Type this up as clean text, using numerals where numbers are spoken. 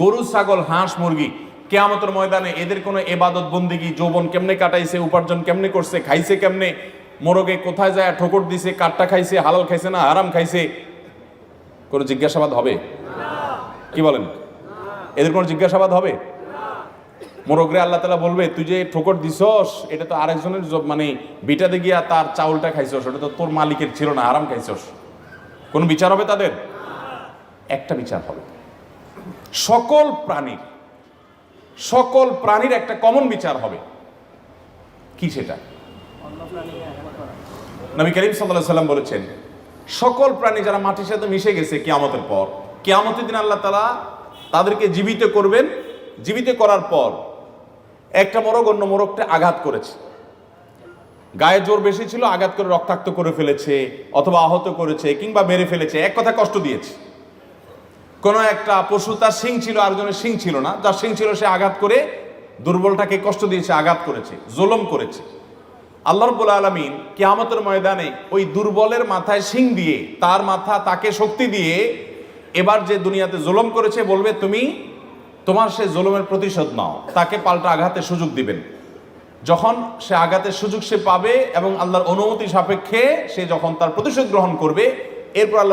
গরু, ছাগল, হাঁস, মুরগি কিয়ামতের ময়দানে এদের কোনো ইবাদত বন্দেগী, যৌবন কেমনে কাটাইছে, উপার্জন কেমনে করছে, খাইছে কেমনে, মোরগে কোথায় যায় ঠোকর দিছে, কাটটা খাইছে, হালাল খাইছে না হারাম খাইছে, কোনো জিজ্ঞাসাবাদ হবে? কি বলেন? এদের কোনো জিজ্ঞাসাবাদ হবে? মোরগরে আল্লাহ তাআলা বলবে, তুই যে ঠোকর দিছস এটা তো আরেকজনের মানে বিটাতে গিয়া তার চাউলটা খাইছস, ওটা তো তোর মালিকের ছিল না, হারাম খাইছস। কোনো বিচার হবে তাদের? একটা বিচার হবে। সকল প্রাণীর একটা কমন বিচার হবে। কি সেটা? নবী করিম সাল্লাল্লাহু আলাইহি সাল্লাম বলেছেন, সকল প্রাণী যারা মাটির সাথে মিশে গেছে কিয়ামতের পর, কিয়ামতের দিন আল্লাহ তাআলা তাদেরকে জীবিত করবেন। জীবিত করার পর একটা মোরগ অন্য মোরগকে আঘাত করেছে, গায়ে জোর বেশি ছিল, আঘাত করে রক্তাক্ত করে ফেলেছে, অথবা আহত করেছে, কিংবা মেরে ফেলেছে, এক কথা কষ্ট দিয়েছে। কোনো একটা পশু, তার শিং ছিল, আরেকজনের শিং ছিল না, যার শিং ছিল সে আঘাত করে দুর্বলটাকে কষ্ট দিয়েছে, আঘাত করেছে, জুলুম করেছে। আল্লাহ রাব্বুল আলামিন কিয়ামতের ময়দানে ওই দুর্বলের মাথায় শিং দিয়ে, তার মাথা, তাকে শক্তি দিয়ে এবার যে দুনিয়াতে জুলুম করেছে বলবে, তুমি তোমার সে জুলুমের প্রতিশোধ নাও। তাকে পাল্টা আঘাতের সুযোগ দিবেন। যখন সে আঘাতের সুযোগ সে পাবে এবং আল্লাহর অনুমতি সাপেক্ষে সে যখন তার প্রতিশোধ গ্রহণ করবে, এরপর আল্লাহ